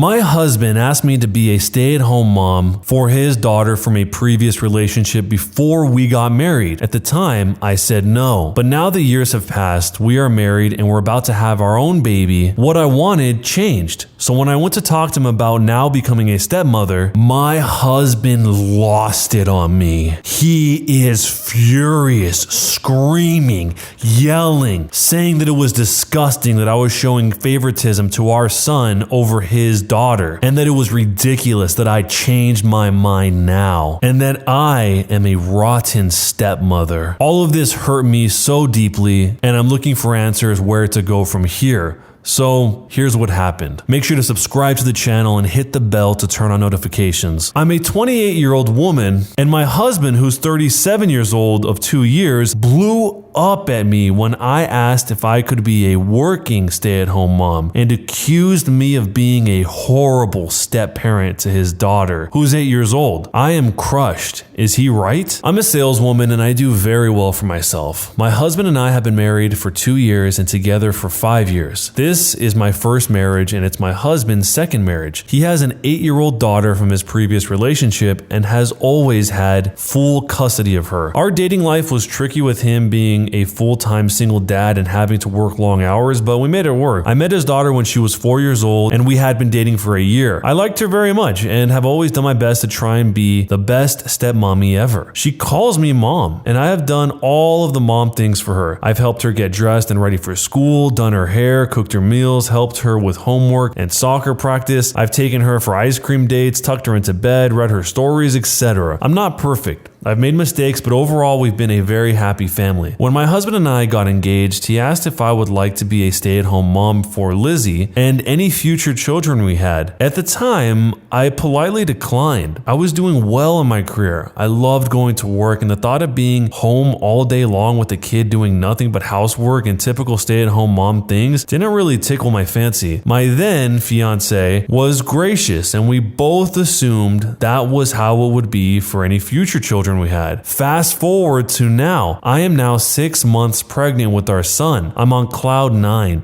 My husband asked me to be a stay-at-home mom for his daughter from a previous relationship before we got married. At the time, I said no. But now the years have passed, we are married, and we're about to have our own baby. What I wanted changed. So when I went to talk to him about now becoming a stepmother, my husband lost it on me. He is furious, screaming, yelling, saying that it was disgusting that I was showing favoritism to our son over his daughter, and that it was ridiculous that I changed my mind now, and that I am a rotten stepmother. All of this hurt me so deeply, and I'm looking for answers where to go from here. So here's what happened. Make sure to subscribe to the channel and hit the bell to turn on notifications. I'm a 28-year-old woman, and my husband, who's 37 years old of 2 years, blew up at me when I asked if I could be a working stay-at-home mom, and accused me of being a horrible step-parent to his daughter, who's 8 years old. I am crushed. Is he right? I'm a saleswoman and I do very well for myself. My husband and I have been married for 2 years and together for 5 years. This is my first marriage and it's my husband's second marriage. He has an 8-year-old daughter from his previous relationship and has always had full custody of her. Our dating life was tricky with him being a full-time single dad and having to work long hours, but we made it work. I met his daughter when she was 4 years old and we had been dating for a year. I liked her very much and have always done my best to try and be the best stepmommy ever. She calls me mom, and I have done all of the mom things for her. I've helped her get dressed and ready for school, done her hair, cooked her meals, helped her with homework and soccer practice. I've taken her for ice cream dates, tucked her into bed, read her stories, etc. I'm not perfect. I've made mistakes, but overall we've been a very happy family. When my husband and I got engaged, he asked if I would like to be a stay-at-home mom for Lizzie and any future children we had. At the time, I politely declined. I was doing well in my career. I loved going to work, and the thought of being home all day long with a kid doing nothing but housework and typical stay-at-home mom things didn't really tickle my fancy. My then fiance was gracious, and we both assumed that was how it would be for any future children we had. Fast forward to now. I am now 6 months pregnant with our son. I'm on cloud 9.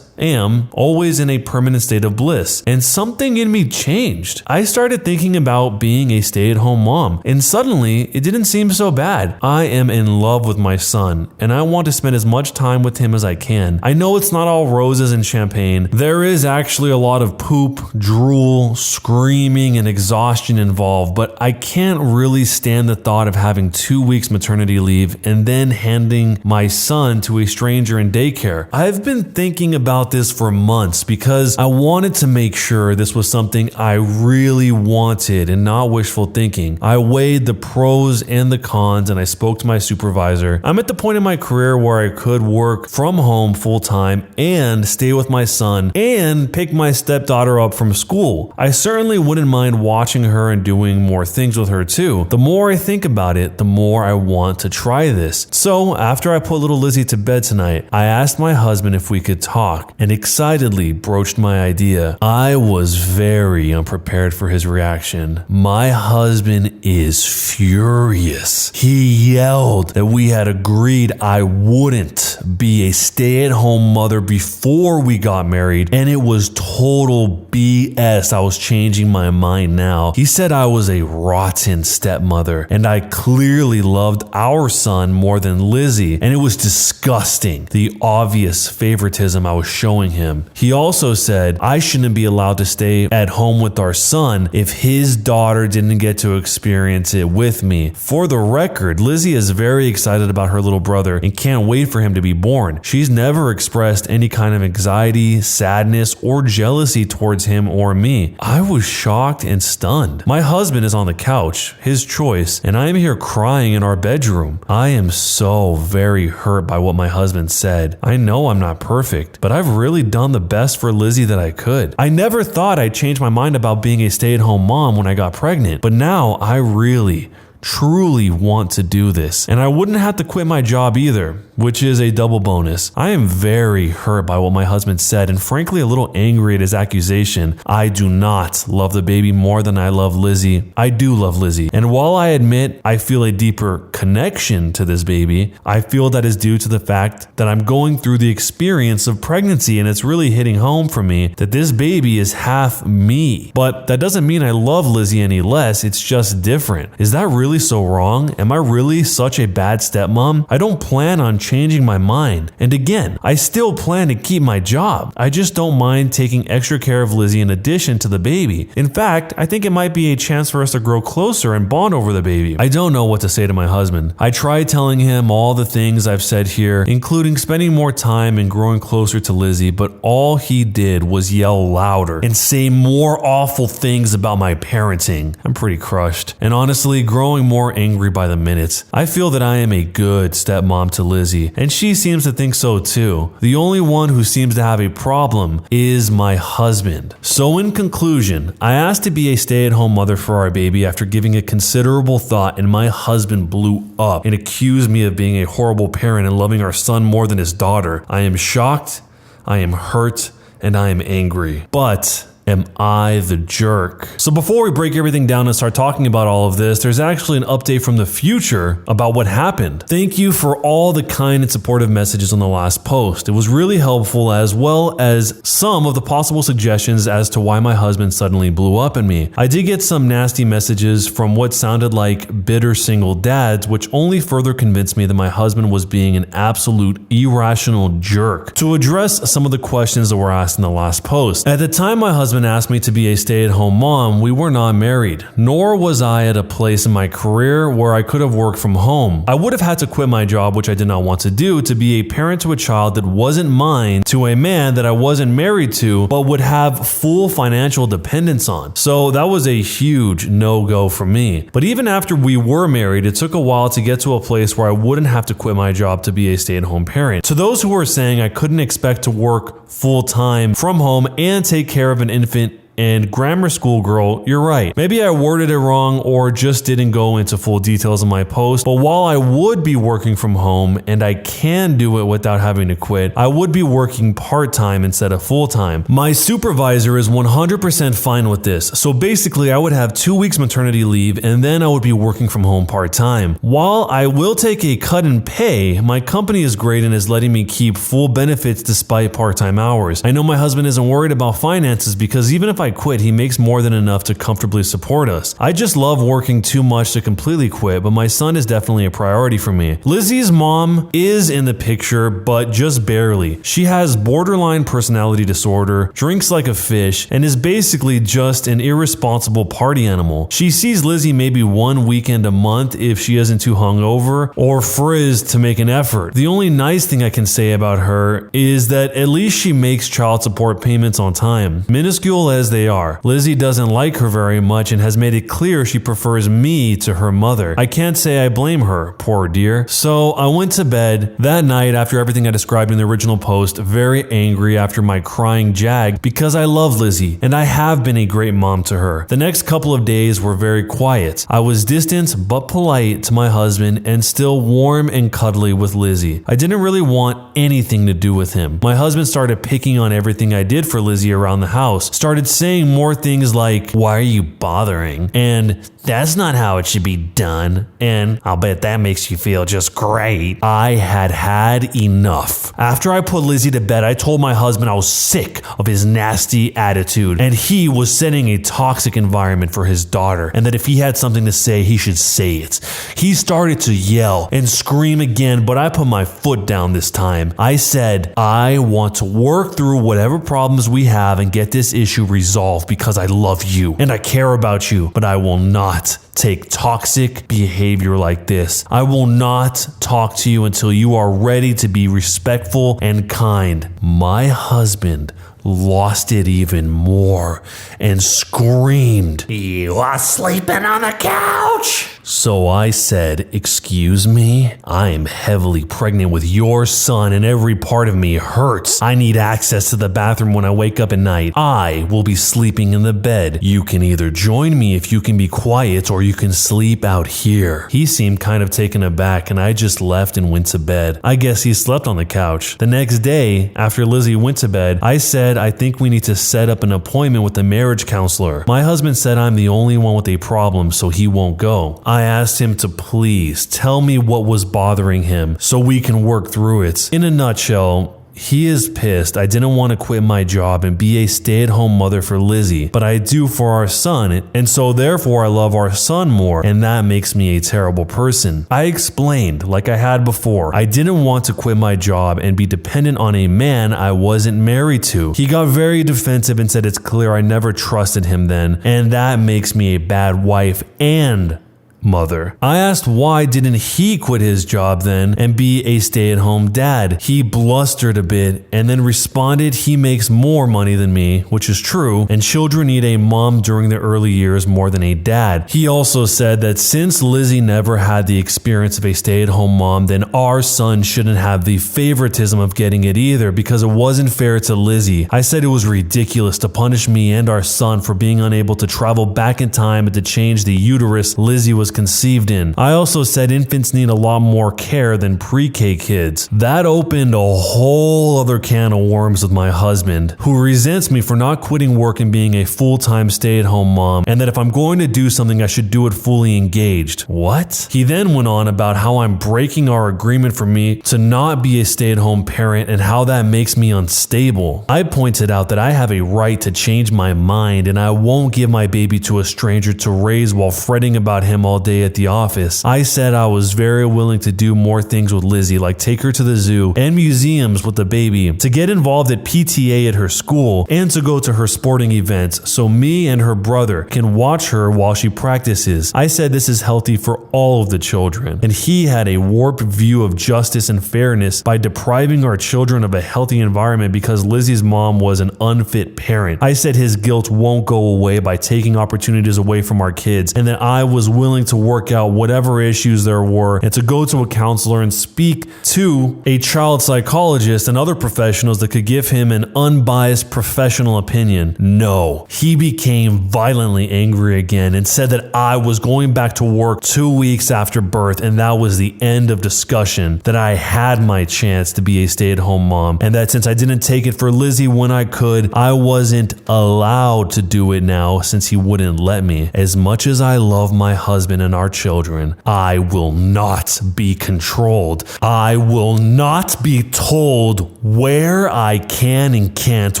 am always in a permanent state of bliss, and something in me changed. I started thinking about being a stay-at-home mom, and suddenly it didn't seem so bad. I am in love with my son, and I want to spend as much time with him as I can. I know it's not all roses and champagne. There is actually a lot of poop, drool, screaming, and exhaustion involved, but I can't really stand the thought of having 2 weeks maternity leave and then handing my son to a stranger in daycare. I've been thinking about this for months because I wanted to make sure this was something I really wanted and not wishful thinking. I weighed the pros and the cons, and I spoke to my supervisor. I'm at the point in my career where I could work from home full time and stay with my son and pick my stepdaughter up from school. I certainly wouldn't mind watching her and doing more things with her too. The more I think about it, the more I want to try this. So after I put little Lizzie to bed tonight, I asked my husband if we could talk and excitedly broached my idea. I was very unprepared for his reaction. My husband is furious. He yelled that we had agreed I wouldn't be a stay-at-home mother before we got married, and it was total BS. I was changing my mind now. He said I was a rotten stepmother, and I clearly loved our son more than Lizzie, and it was disgusting, the obvious favoritism I was showing him. He also said I shouldn't be allowed to stay at home with our son if his daughter didn't get to experience it with me. For the record, Lizzie is very excited about her little brother and can't wait for him to be born. She's never expressed any kind of anxiety, sadness, or jealousy towards him or me. I was shocked and stunned. My husband is on the couch, his choice, and I am here crying in our bedroom. I am so very hurt by what my husband said. I know I'm not perfect, but I've really done the best for Lizzie that I could. I never thought I'd change my mind about being a stay-at-home mom when I got pregnant, but now I really truly want to do this, and I wouldn't have to quit my job either. which is a double bonus. I am very hurt by what my husband said and frankly a little angry at his accusation. I do not love the baby more than I love Lizzie. I do love Lizzie. And while I admit I feel a deeper connection to this baby, I feel that is due to the fact that I'm going through the experience of pregnancy and it's really hitting home for me that this baby is half me. But that doesn't mean I love Lizzie any less, it's just different. Is that really so wrong? Am I really such a bad stepmom? I don't plan on changing my mind. And again, I still plan to keep my job. I just don't mind taking extra care of Lizzie in addition to the baby. In fact, I think it might be a chance for us to grow closer and bond over the baby. I don't know what to say to my husband. I tried telling him all the things I've said here, including spending more time and growing closer to Lizzie, but all he did was yell louder and say more awful things about my parenting. I'm pretty crushed. And honestly, growing more angry by the minute. I feel that I am a good stepmom to Lizzie, and she seems to think so too. The only one who seems to have a problem is my husband. So in conclusion, I asked to be a stay-at-home mother for our baby after giving it considerable thought, and my husband blew up and accused me of being a horrible parent and loving our son more than his daughter. I am shocked, I am hurt, and I am angry. But am I the jerk? So before we break everything down and start talking about all of this, there's actually an update from the future about what happened. Thank you for all the kind and supportive messages on the last post. It was really helpful, as well as some of the possible suggestions as to why my husband suddenly blew up at me. I did get some nasty messages from what sounded like bitter single dads, which only further convinced me that my husband was being an absolute irrational jerk. To address some of the questions that were asked in the last post, at the time my husband asked me to be a stay-at-home mom, we were not married, nor was I at a place in my career where I could have worked from home. I would have had to quit my job, which I did not want to do, to be a parent to a child that wasn't mine, to a man that I wasn't married to, but would have full financial dependence on. So that was a huge no-go for me. But even after we were married, it took a while to get to a place where I wouldn't have to quit my job to be a stay-at-home parent. To those who were saying I couldn't expect to work full-time from home and take care of an infant and grammar school girl, you're right. Maybe I worded it wrong or just didn't go into full details in my post, but while I would be working from home and I can do it without having to quit, I would be working part-time instead of full-time. My supervisor is 100% fine with this, so basically I would have 2 weeks maternity leave and then I would be working from home part-time. While I will take a cut in pay, my company is great and is letting me keep full benefits despite part-time hours. I know my husband isn't worried about finances because even if I quit, he makes more than enough to comfortably support us. I just love working too much to completely quit, but my son is definitely a priority for me. Lizzie's mom is in the picture, but just barely. She has borderline personality disorder, drinks like a fish, and is basically just an irresponsible party animal. She sees Lizzie maybe one weekend a month if she isn't too hungover or frizzed to make an effort. The only nice thing I can say about her is that at least she makes child support payments on time. Minuscule as they are. Lizzie doesn't like her very much and has made it clear she prefers me to her mother. I can't say I blame her, poor dear. So I went to bed that night after everything I described in the original post, very angry after my crying jag because I love Lizzie and I have been a great mom to her. The next couple of days were very quiet. I was distant but polite to my husband and still warm and cuddly with Lizzie. I didn't really want anything to do with him. My husband started picking on everything I did for Lizzie around the house, started saying more things like, "Why are you bothering?" and "That's not how it should be done," and "I'll bet that makes you feel just great." I had enough. After I put Lizzie to bed, I told my husband I was sick of his nasty attitude and he was setting a toxic environment for his daughter, and that if he had something to say, he should say it. He started to yell and scream again, but I put my foot down this time. I said, I want to work through whatever problems we have and get this issue resolved because I love you and I care about you, but I will not take toxic behavior like this. I will not talk to you until you are ready to be respectful and kind. My husband lost it even more and screamed, "You are sleeping on the couch!" So I said, "Excuse me? I am heavily pregnant with your son and every part of me hurts. I need access to the bathroom when I wake up at night. I will be sleeping in the bed. You can either join me if you can be quiet or you can sleep out here." He seemed kind of taken aback and I just left and went to bed. I guess he slept on the couch. The next day, after Lizzie went to bed, I said, "I think we need to set up an appointment with the marriage counselor." My husband said I'm the only one with a problem, so he won't go. I asked him to please tell me what was bothering him so we can work through it. In a nutshell, he is pissed I didn't want to quit my job and be a stay-at-home mother for Lizzie, but I do for our son, and so therefore I love our son more, and that makes me a terrible person. I explained, like I had before, I didn't want to quit my job and be dependent on a man I wasn't married to. He got very defensive and said it's clear I never trusted him then, and that makes me a bad wife and mother. I asked why didn't he quit his job then and be a stay-at-home dad. He blustered a bit and then responded he makes more money than me, which is true, and children need a mom during their early years more than a dad. He also said that since Lizzie never had the experience of a stay-at-home mom, then our son shouldn't have the favoritism of getting it either because it wasn't fair to Lizzie. I said it was ridiculous to punish me and our son for being unable to travel back in time and to change the uterus Lizzie was conceived in. I also said infants need a lot more care than pre-K kids. That opened a whole other can of worms with my husband, who resents me for not quitting work and being a full-time stay-at-home mom, and that if I'm going to do something I should do it fully engaged. What? He then went on about how I'm breaking our agreement for me to not be a stay-at-home parent and how that makes me unstable. I pointed out that I have a right to change my mind and I won't give my baby to a stranger to raise while fretting about him all day at the office. I said I was very willing to do more things with Lizzie, like take her to the zoo and museums with the baby, to get involved at PTA at her school, and to go to her sporting events so me and her brother can watch her while she practices. I said this is healthy for all of the children, and he had a warped view of justice and fairness by depriving our children of a healthy environment because Lizzie's mom was an unfit parent. I said his guilt won't go away by taking opportunities away from our kids, and that I was willing to work out whatever issues there were and to go to a counselor and speak to a child psychologist and other professionals that could give him an unbiased professional opinion. No, he became violently angry again and said that I was going back to work 2 weeks after birth, and that was the end of discussion, that I had my chance to be a stay-at-home mom, and that since I didn't take it for Lizzie when I could, I wasn't allowed to do it now since he wouldn't let me. As much as I love my husband and our children, I will not be controlled. I will not be told where I can and can't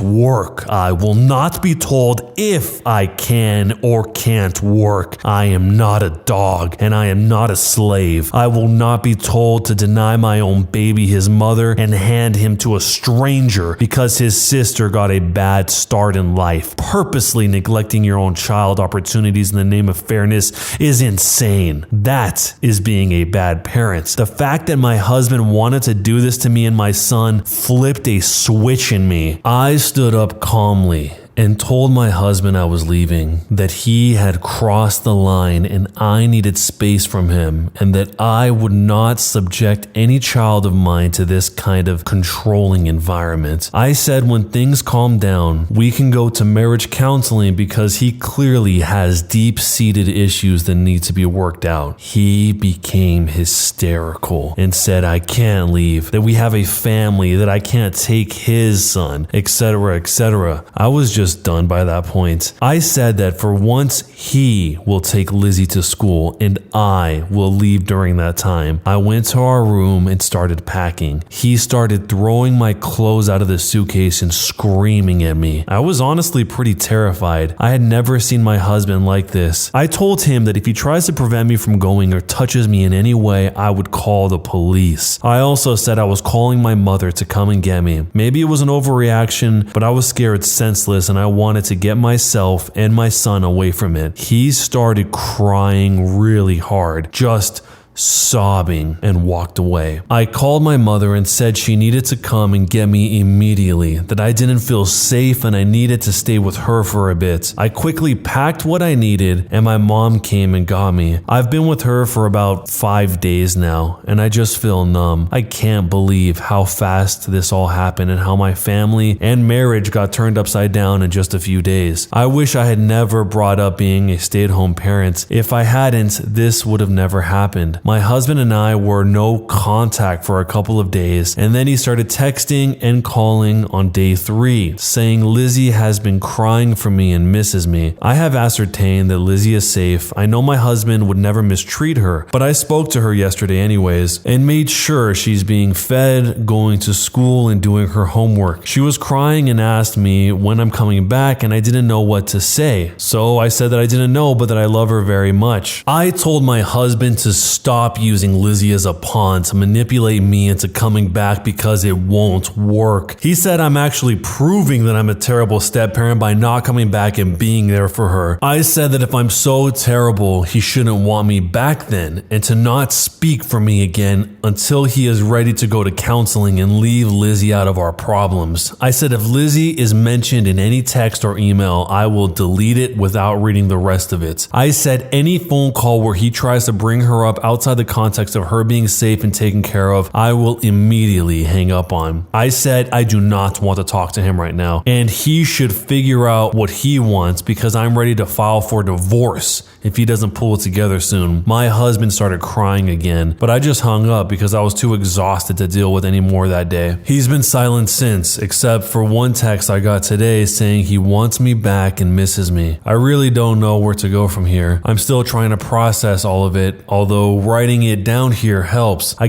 work. I will not be told if I can or can't work. I am not a dog and I am not a slave. I will not be told to deny my own baby his mother and hand him to a stranger because his sister got a bad start in life. Purposely neglecting your own child opportunities in the name of fairness is insane. That is being a bad parent. The fact that my husband wanted to do this to me and my son flipped a switch in me. I stood up calmly and told my husband I was leaving, that he had crossed the line and I needed space from him, and that I would not subject any child of mine to this kind of controlling environment. I said when things calm down, we can go to marriage counseling because he clearly has deep-seated issues that need to be worked out. He became hysterical and said I can't leave, that we have a family, that I can't take his son, etc., etc. I was just done by that point. I said that for once he will take Lizzie to school and I will leave during that time. I went to our room and started packing. He started throwing my clothes out of the suitcase and screaming at me. I was honestly pretty terrified. I had never seen my husband like this. I told him that if he tries to prevent me from going or touches me in any way, I would call the police. I also said I was calling my mother to come and get me. Maybe it was an overreaction, but I was scared senseless and I wanted to get myself and my son away from it. He started crying really hard, just sobbing, and walked away. I called my mother and said she needed to come and get me immediately, that I didn't feel safe and I needed to stay with her for a bit. I quickly packed what I needed and my mom came and got me. I've been with her for about 5 days now and I just feel numb. I can't believe how fast this all happened and how my family and marriage got turned upside down in just a few days. I wish I had never brought up being a stay-at-home parent. If I hadn't, this would have never happened. My husband and I were no contact for a couple of days, and then he started texting and calling on day 3, saying Lizzie has been crying for me and misses me. I have ascertained that Lizzie is safe. I know my husband would never mistreat her, but I spoke to her yesterday anyways, and made sure she's being fed, going to school, and doing her homework. She was crying and asked me when I'm coming back, and I didn't know what to say. So I said that I didn't know, but that I love her very much. I told my husband to stop using Lizzie as a pawn to manipulate me into coming back because it won't work. He said I'm actually proving that I'm a terrible step-parent by not coming back and being there for her. I said that if I'm so terrible, he shouldn't want me back then, and to not speak for me again until he is ready to go to counseling and leave Lizzie out of our problems. I said if Lizzie is mentioned in any text or email, I will delete it without reading the rest of it. I said any phone call where he tries to bring her up outside the context of her being safe and taken care of, I will immediately hang up on. I said I do not want to talk to him right now, and he should figure out what he wants because I'm ready to file for divorce if he doesn't pull it together soon. My husband started crying again, but I just hung up because I was too exhausted to deal with any more that day. He's been silent since, except for one text I got today saying he wants me back and misses me. I really don't know where to go from here. I'm still trying to process all of it, although writing it down here helps. I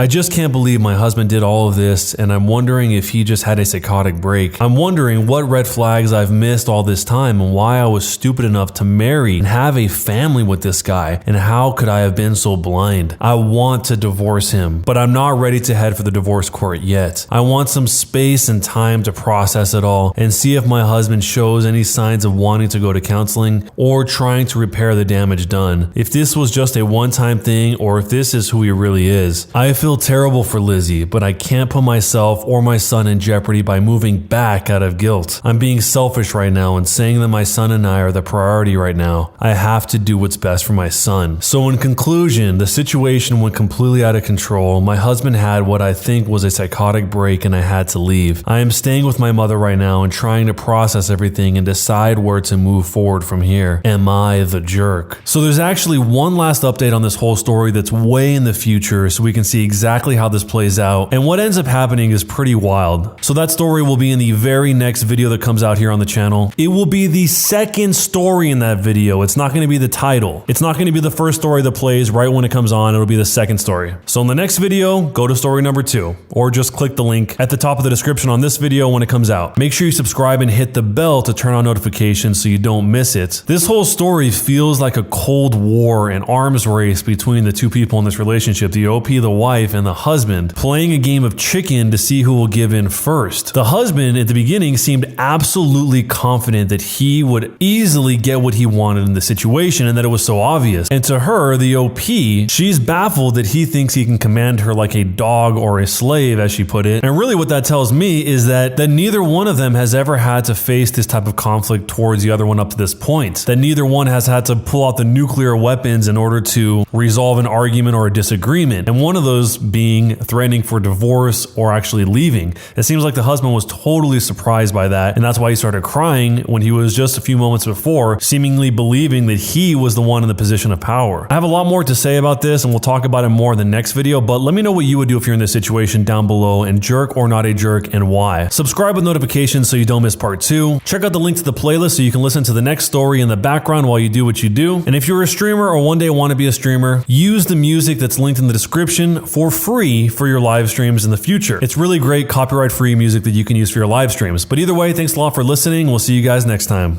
just can't believe my husband did all of this, and I'm wondering if he just had a psychotic break. I'm wondering what red flags I've missed all this time and why I was stupid enough to marry and have a family with this guy, and how could I have been so blind? I want to divorce him, but I'm not ready to head for the divorce court yet. I want some space and time to process it all and see if my husband shows any signs of wanting to go to counseling or trying to repair the damage done. If this was just a one-time thing or if this is who he really is. I feel terrible for Lizzie, but I can't put myself or my son in jeopardy by moving back out of guilt. I'm being selfish right now and saying that my son and I are the priority right now. I have to do what's best for my son. So in conclusion, the situation went completely out of control. My husband had what I think was a psychotic break and I had to leave. I am staying with my mother right now and trying to process everything and decide where to move forward from here. Am I the jerk? So there's actually one last update on this whole story that's way in the future so we can see exactly how this plays out, and what ends up happening is pretty wild. So that story will be in the very next video that comes out here on the channel. It will be the second story in that video. It's not going to be the title. It's not going to be the first story that plays right when it comes on. It'll be the second story. So in the next video, go to story number 2, or just click the link at the top of the description on this video when it comes out. Make sure you subscribe and hit the bell to turn on notifications so you don't miss it. This whole story feels like a cold war and arms race between the two people in this relationship, the OP, the wife, and the husband, playing a game of chicken to see who will give in first. The husband at the beginning seemed absolutely confident that he would easily get what he wanted in the situation and that it was so obvious. And to her, the OP, she's baffled that he thinks he can command her like a dog or a slave, as she put it. And really what that tells me is that neither one of them has ever had to face this type of conflict towards the other one up to this point. That neither one has had to pull out the nuclear weapons in order to resolve an argument or a disagreement. And one of those being threatening for divorce or actually leaving. It seems like the husband was totally surprised by that, and that's why he started crying when he was just a few moments before seemingly believing that he was the one in the position of power. I have a lot more to say about this, and we'll talk about it more in the next video, but let me know what you would do if you're in this situation down below, and jerk or not a jerk, and why. Subscribe with notifications so you don't miss part 2. Check out the link to the playlist so you can listen to the next story in the background while you do what you do. And if you're a streamer or one day want to be a streamer, use the music that's linked in the description for free for your live streams in the future. It's really great copyright free music that you can use for your live streams. But either way, thanks a lot for listening. We'll see you guys next time.